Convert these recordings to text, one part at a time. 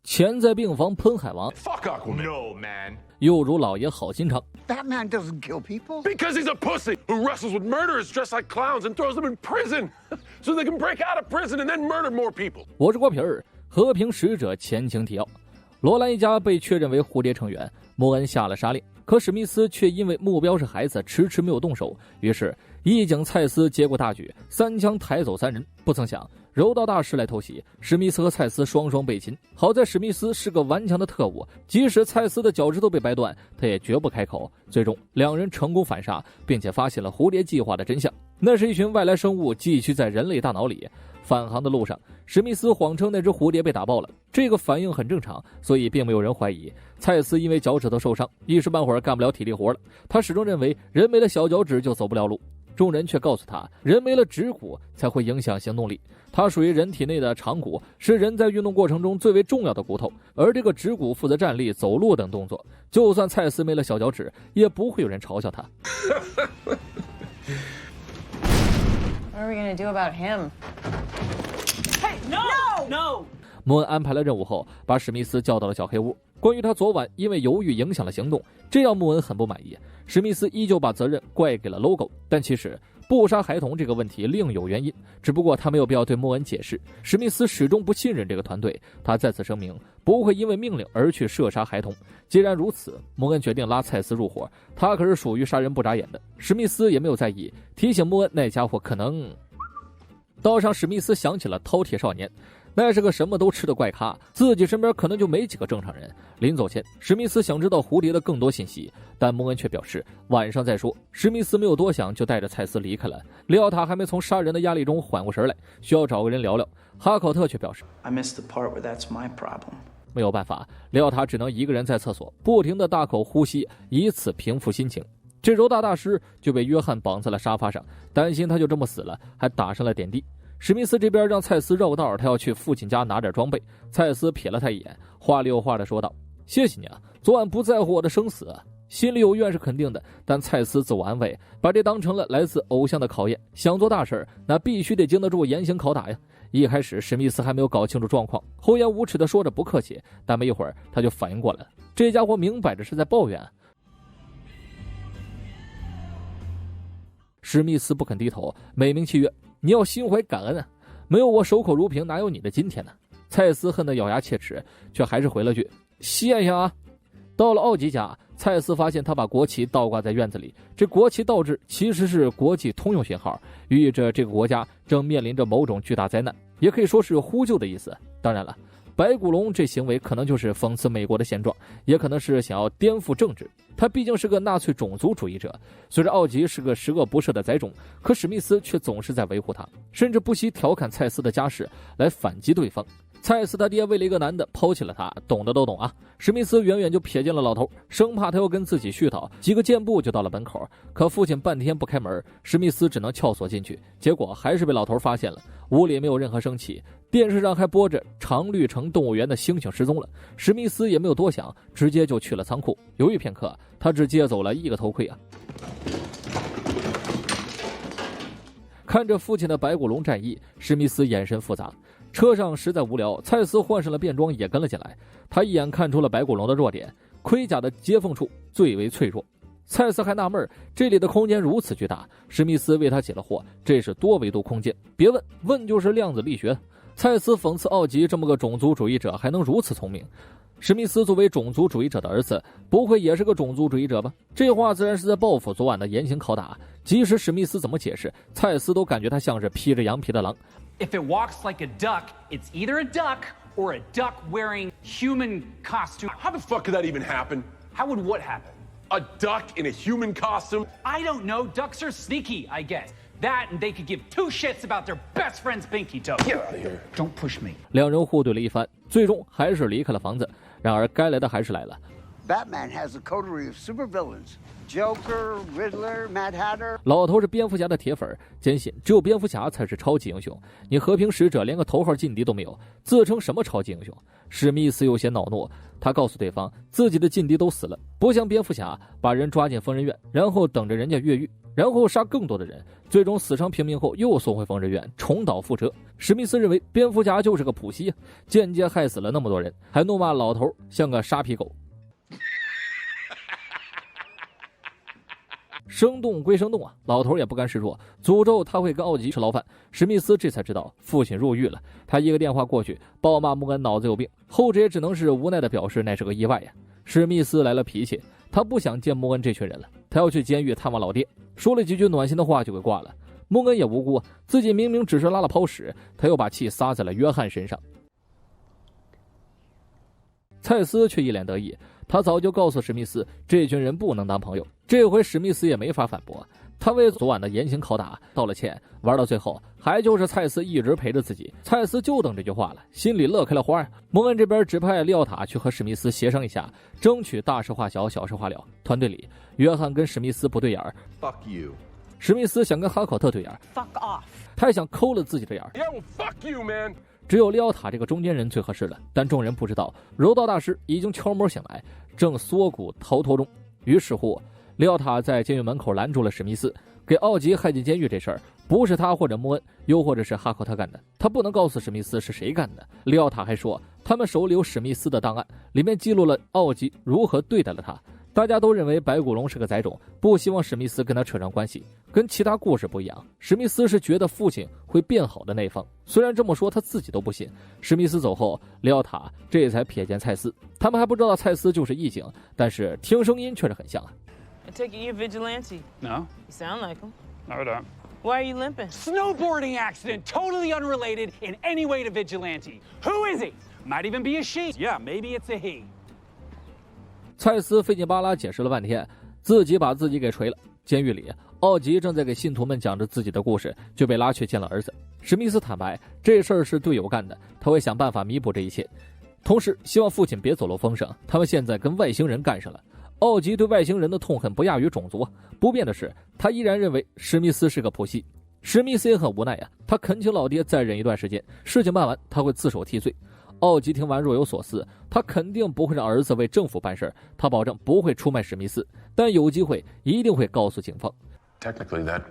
潜在病房喷海王 Fuck Aquaman. No, man. 又如老爷好心肠。Batman doesn't kill people. Because he's a pussy who wrestles with murderers dressed like clowns and throws them in prison so they can break out of prison and then murder more people. 我是郭皮儿，和平使者前情提要。罗兰一家被确认为蝴蝶成员，莫恩下了杀令，可史密斯却因为目标是孩子，迟迟没有动手。于是义警蔡斯接过大举，3枪抬走3人。不曾想柔道大师来偷袭，史密斯和蔡斯双双被擒。好在史密斯是个顽强的特务，即使蔡斯的脚趾头被掰断，他也绝不开口。最终2人成功反杀，并且发现了蝴蝶计划的真相，那是一群外来生物寄居在人类大脑里。返航的路上，史密斯谎称那只蝴蝶被打爆了，这个反应很正常，所以并没有人怀疑。蔡斯因为脚趾头受伤，一时半会儿干不了体力活了。他始终认为人没了小脚趾就走不了路，众人却告诉他，人没了指骨才会影响行动力。它属于人体内的长骨，是人在运动过程中最为重要的骨头，而这个指骨负责站立、走路等动作。就算蔡斯没了小脚趾，也不会有人嘲笑他。What are we gonna do about him? Hey, no! No! 莫恩安排了任务后，把史密斯叫到了小黑屋。关于他昨晚因为犹豫影响了行动，这让莫恩很不满意。史密斯依旧把责任怪给了 logo， 但其实不杀孩童这个问题另有原因，只不过他没有必要对莫恩解释。史密斯始终不信任这个团队，他再次声明不会因为命令而去射杀孩童。既然如此，莫恩决定拉蔡斯入伙，他可是属于杀人不眨眼的。史密斯也没有在意，提醒莫恩那家伙可能……道上史密斯想起了饕餮少年，那是个什么都吃的怪咖，自己身边可能就没几个正常人。临走前，史密斯想知道蝴蝶的更多信息，但莫恩却表示晚上再说。史密斯没有多想，就带着蔡斯离开了。廖塔还没从杀人的压力中缓过神来，需要找个人聊聊。哈考特却表示 I missed the part where that's my problem。 没有办法，廖塔只能一个人在厕所不停地大口呼吸，以此平复心情。这柔道大师就被约翰绑在了沙发上，担心他就这么死了，还打上了点滴。史密斯这边让蔡斯绕道，他要去父亲家拿点装备。蔡斯瞥了他一眼，话里有话地说道：谢谢你啊，昨晚不在乎我的生死。心里有怨是肯定的，但蔡斯自我安慰，把这当成了来自偶像的考验。想做大事，那必须得经得住严刑拷打呀。一开始史密斯还没有搞清楚状况，厚颜无耻地说着不客气，但没一会儿他就反应过来了，这家伙明摆着是在抱怨。史密斯不肯低头，美名其曰：你要心怀感恩啊，没有我守口如瓶，哪有你的今天呢？蔡斯恨得咬牙切齿，却还是回了句谢谢啊。到了奥吉家，蔡斯发现他把国旗倒挂在院子里，这国旗倒置其实是国际通用信号，寓意着这个国家正面临着某种巨大灾难，也可以说是呼救的意思。当然了，白骨龙这行为可能就是讽刺美国的现状，也可能是想要颠覆政治。他毕竟是个纳粹种族主义者，虽然奥吉是个十恶不赦的宰种，可史密斯却总是在维护他，甚至不惜调侃蔡斯的家世来反击对方。蔡斯他爹为了一个男的抛弃了他，懂的都懂啊。史密斯远远就瞥见了老头，生怕他要跟自己絮叨，几个箭步就到了门口。可父亲半天不开门，史密斯只能撬锁进去，结果还是被老头发现了。屋里没有任何生气，电视上还播着长绿城动物园的猩猩失踪了。史密斯也没有多想，直接就去了仓库。犹豫片刻，他只接走了1个头盔啊。看着父亲的白骨龙战役，史密斯眼神复杂。车上实在无聊，蔡斯换上了便装也跟了进来。他一眼看出了白骨龙的弱点，盔甲的接缝处最为脆弱。蔡斯还纳闷，这里的空间如此巨大，史密斯为他解了惑，这是多维度空间。别问，问就是量子力学。蔡斯讽刺奥吉这么个种族主义者还能如此聪明。史密斯作为种族主义者的儿子，不会也是个种族主义者吧？这话自然是在报复昨晚的严刑拷打。即使史密斯怎么解释，蔡斯都感觉他像是披着羊皮的狼。If it walks like a duck, it's either a duck or a duck wearing human costume. How the fuck could that even happen? How would what happen? A duck in a human costume? I don't know. Ducks are sneaky, I guess. That and they could give 2 shits about their best friend's pinky toe. Get out of here. Don't push me. 2人互怼了一番，最终还是离开了房子。然而该来的还是来了。Batman has a coterie of supervillains. Joker, Riddler, Mad Hatter. 老头是蝙蝠侠的铁粉，坚信只有蝙蝠侠才是超级英雄。你和平使者连个头号劲敌都没有，自称什么超级英雄？史密斯有些恼怒，他告诉对方自己的劲敌都死了，不像蝙蝠侠把人抓进疯人院，然后等着人家越狱，然后杀更多的人，最终死伤平民后又送回疯人院，重蹈覆辙。史密斯认为蝙蝠侠就是个普希，间接害死了那么多人，还怒骂老头像个沙皮狗。生动归生动啊，老头也不甘示弱，诅咒他会跟奥吉吃牢饭。史密斯这才知道父亲入狱了，他一个电话过去暴骂穆恩脑子有病，后者也只能是无奈的表示那是个意外呀。史密斯来了脾气，他不想见穆恩这群人了，他要去监狱探望老爹，说了几句暖心的话就给挂了。穆恩也无辜，自己明明只是拉了泡屎，他又把气撒在了约翰身上。蔡斯却一脸得意，他早就告诉史密斯这群人不能当朋友，这回史密斯也没法反驳，他为昨晚的严刑拷打道了歉，玩到最后还就是蔡斯一直陪着自己，蔡斯就等这句话了，心里乐开了花呀。摩恩这边指派利奥塔去和史密斯协商一下，争取大事化小，小事化了。团队里约翰跟史密斯不对眼儿 Fuck you. 史密斯想跟哈考特对眼儿 Fuck off. 他也想抠了自己的眼儿 Yeah, well, fuck you, man. 只有利奥塔这个中间人最合适了，但众人不知道柔道大师已经悄摸醒来，正缩骨逃脱中。于是乎，利奥塔在监狱门口拦住了史密斯，给奥吉害进监狱这事儿不是他或者穆恩，又或者是哈考特干的，他不能告诉史密斯是谁干的。利奥塔还说，他们手里有史密斯的档案，里面记录了奥吉如何对待了他。大家都认为白骨龙是个崽种，不希望史密斯跟他扯上关系。跟其他故事不一样，史密斯是觉得父亲会变好的那一方，虽然这么说他自己都不信。史密斯走后，利奥塔这才瞥见蔡斯，他们还不知道蔡斯就是义警，但是听声音确实很像啊。I take it you're vigilante. No, You sound like him. no, I don't. Why are you limping? Snowboarding accident, totally unrelated in any way to vigilante. Who is he? Might even be a she. Yeah, maybe it's a he. 蔡斯费劲巴拉解释了半天，自己把自己给锤了。监狱里，奥吉正在给信徒们讲着自己的故事，就被拉去见了儿子。史密斯坦白，这事儿是队友干的，他会想办法弥补这一切，同时希望父亲别走漏风声，他们现在跟外星人干上了。奥吉对外星人的痛恨不亚于种族，不变的是，他依然认为史密斯是个普希。史密斯也很无奈呀，他恳请老爹再忍一段时间，事情办完他会自首替罪。奥吉听完若有所思，他肯定不会让儿子为政府办事，他保证不会出卖史密斯，但有机会一定会告诉警方。 Technically, that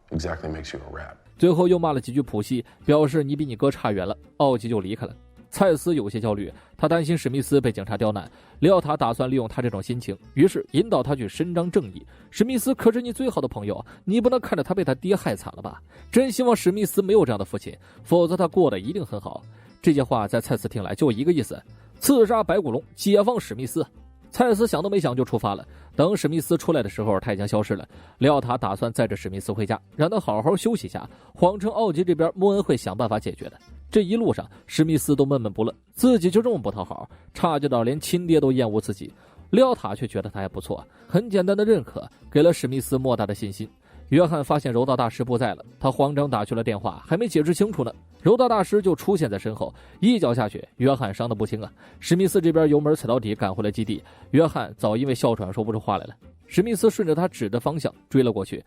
exactly makes you a rat. 最后又骂了几句普希，表示你比你哥差远了，奥吉就离开了。蔡斯有些焦虑，他担心史密斯被警察刁难，利奥塔打算利用他这种心情，于是引导他去伸张正义。史密斯可是你最好的朋友，你不能看着他被他爹害惨了吧？真希望史密斯没有这样的父亲，否则他过得一定很好。这些话在蔡斯听来就一个意思：刺杀白骨龙，解放史密斯。蔡斯想都没想就出发了。等史密斯出来的时候，他已经消失了。利奥塔打算载着史密斯回家，让他好好休息一下，谎称奥吉这边穆恩会想办法解决的。这一路上，史密斯都闷闷不乐，自己就这么不讨好，差劲到连亲爹都厌恶自己。利奥塔却觉得他还不错，很简单的认可，给了史密斯莫大的信心。约翰发现柔道大师不在了，他慌张打去了电话，还没解释清楚呢，柔道大师就出现在身后，一脚下去，约翰伤得不轻啊。史密斯这边油门踩到底，赶回了基地，约翰早因为哮喘说不出话来了。史密斯顺着他指的方向追了过去，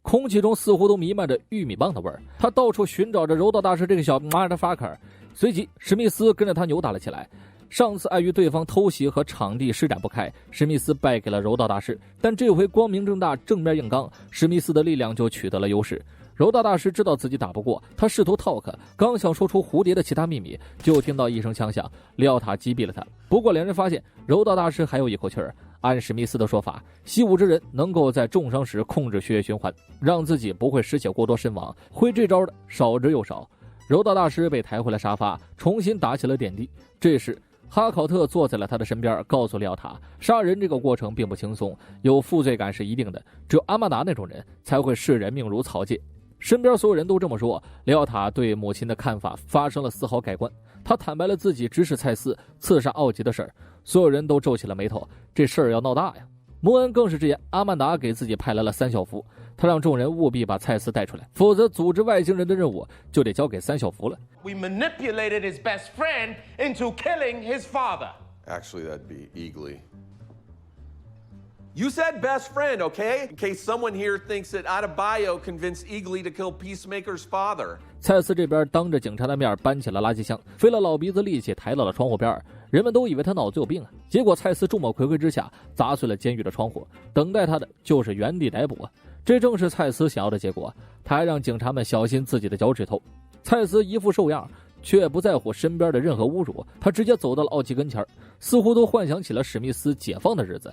空气中似乎都弥漫着玉米棒的味儿，他到处寻找着柔道大师这个小妈的 fucker。随即史密斯跟着他扭打了起来。上次碍于对方偷袭和场地施展不开，史密斯败给了柔道大师，但这回光明正大正面硬刚，史密斯的力量就取得了优势。柔道大师知道自己打不过，他试图talk，刚想说出蝴蝶的其他秘密，就听到一声枪响，利奥塔击毙了他。不过两人发现柔道大师还有一口气儿，按史密斯的说法，习武之人能够在重伤时控制血液循环，让自己不会失血过多身亡，会这招的少之又少。柔道大师被抬回了沙发，重新打起了点滴。这时哈考特坐在了他的身边，告诉利奥塔，杀人这个过程并不轻松，有负罪感是一定的，只有阿曼达那种人才会视人命如草芥。身边所有人都这么说，利奥塔对母亲的看法发生了丝毫改观。他坦白了自己指使蔡斯刺杀奥吉的事儿，所有人都皱起了眉头，这事儿要闹大呀。莫恩更是直言，阿曼达给自己派来了三小福，他让众人务必把蔡斯带出来，否则组织外星人的任务就得交给三小福了。 We manipulated his best friend into killing his father. Actually, that'd be Eagly. You said best friend, okay? In case someone here thinks that Adebayo convinced Eagly to kill Peacemaker's father. 蔡斯这边当着警察的面搬起了垃圾箱，费了老鼻子力气抬到了窗户边，人们都以为他脑子有病啊。结果蔡斯众目睽睽之下砸碎了监狱的窗户，等待他的就是原地逮捕啊！这正是蔡斯想要的结果。他还让警察们小心自己的脚趾头。蔡斯一副瘦样，却不在乎身边的任何侮辱，他直接走到了奥吉跟前，似乎都幻想起了史密斯解放的日子。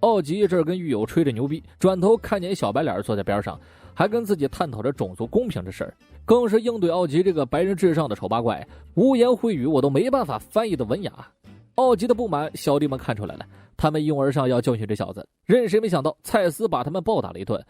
奥吉这儿跟狱友吹着牛逼，转头看见小白脸坐在边上，还跟自己探讨着种族公平这事儿，更是应对奥吉这个白人至上的丑八怪，污言秽语我都没办法翻译的文雅。奥吉的不满小弟们看出来了，他们一拥而上要教训这小子，任谁没想到蔡斯把他们暴打了一顿。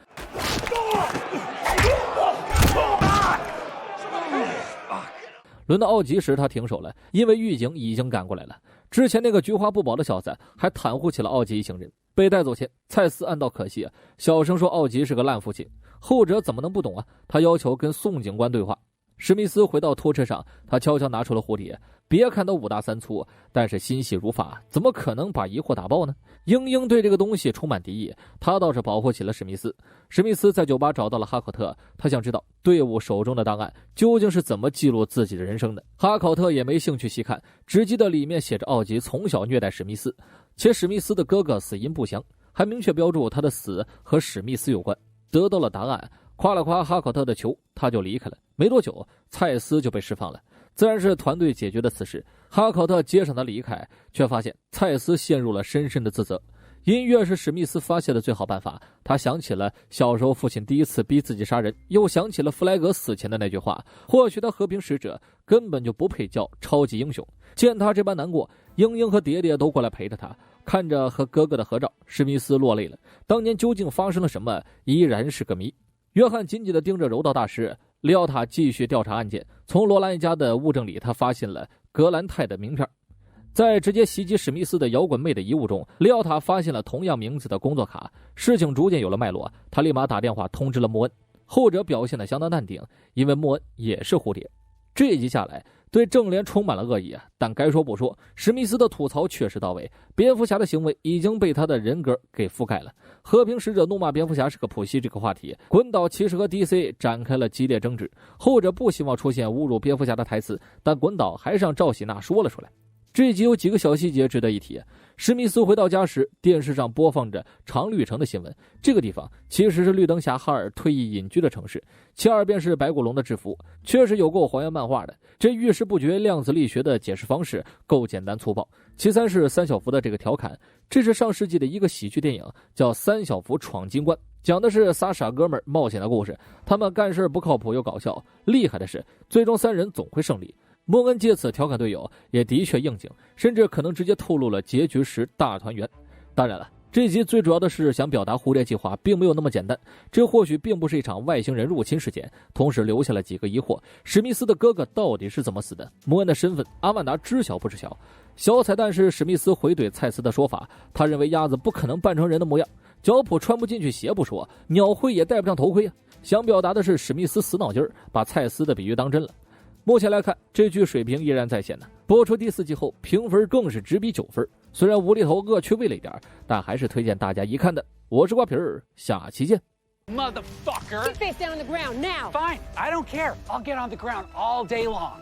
轮到奥吉时，他停手了，因为狱警已经赶过来了。之前那个菊花不保的小子还袒护起了奥吉一行人。被带走前，蔡斯暗道可惜啊，小声说奥吉是个烂父亲。后者怎么能不懂啊？他要求跟宋警官对话。史密斯回到拖车上，他悄悄拿出了蝴蝶。别看他五大三粗，但是心细如发，怎么可能把疑惑打爆呢？英英对这个东西充满敌意，他倒是保护起了史密斯。史密斯在酒吧找到了哈考特，他想知道队伍手中的档案究竟是怎么记录自己的人生的。哈考特也没兴趣细看，只记得里面写着奥吉从小虐待史密斯，且史密斯的哥哥死因不详，还明确标注他的死和史密斯有关。得到了答案，夸了夸哈考特的球，他就离开了。没多久，蔡斯就被释放了。自然是团队解决的此事。哈考特接上他离开，却发现蔡斯陷入了深深的自责。音乐是史密斯发泄的最好办法。他想起了小时候父亲第一次逼自己杀人，又想起了弗莱格死前的那句话：或许他和平使者根本就不配叫超级英雄。见他这般难过，英英和蝶蝶都过来陪着他。看着和哥哥的合照，史密斯落泪了。当年究竟发生了什么，依然是个谜。约翰紧紧地盯着柔道大师。利奥塔继续调查案件，从罗兰一家的物证里，他发现了格兰泰的名片。在直接袭击史密斯的摇滚妹的遗物中，利奥塔发现了同样名字的工作卡。事情逐渐有了脉络，他立马打电话通知了莫恩，后者表现得相当淡定，因为莫恩也是蝴蝶。这一集下来，对正联充满了恶意啊！但该说不说，史密斯的吐槽确实到位。蝙蝠侠的行为已经被他的人格给覆盖了。和平使者怒骂蝙蝠侠是个普希这个话题，滚岛其实和 DC 展开了激烈争执。后者不希望出现侮辱蝙蝠侠的台词，但滚岛还是让赵喜娜说了出来。这一集有几个小细节值得一提。史密斯回到家时，电视上播放着长绿城的新闻。这个地方其实是绿灯侠哈尔退役隐居的城市。其二便是白骨龙的制服，确实有够还原漫画的。这遇事不决量子力学的解释方式够简单粗暴。其三是三小福的这个调侃，这是上世纪的一个喜剧电影，叫《三小福闯金关》，讲的是仨傻哥们冒险的故事。他们干事不靠谱又搞笑，厉害的是最终三人总会胜利。莫恩借此调侃队友，也的确应景，甚至可能直接透露了结局时大团圆。当然了，这集最主要的是想表达蝴蝶计划并没有那么简单，这或许并不是一场外星人入侵事件，同时留下了几个疑惑：史密斯的哥哥到底是怎么死的？莫恩的身份，阿曼达知晓不知晓？小彩蛋是史密斯回怼蔡斯的说法，他认为鸭子不可能扮成人的模样，脚蹼穿不进去鞋不说，鸟喙也戴不上头盔啊！想表达的是史密斯死脑筋，把蔡斯的比喻当真了。目前来看，这剧水平依然在线呢。播出第4季后，评分更是直逼9分。虽然无厘头恶趣味了一点，但还是推荐大家一看的。我是瓜皮儿，下期见。 Motherfucker! Get face down on the ground now! Fine, I don't care. I'll get on the ground all day long.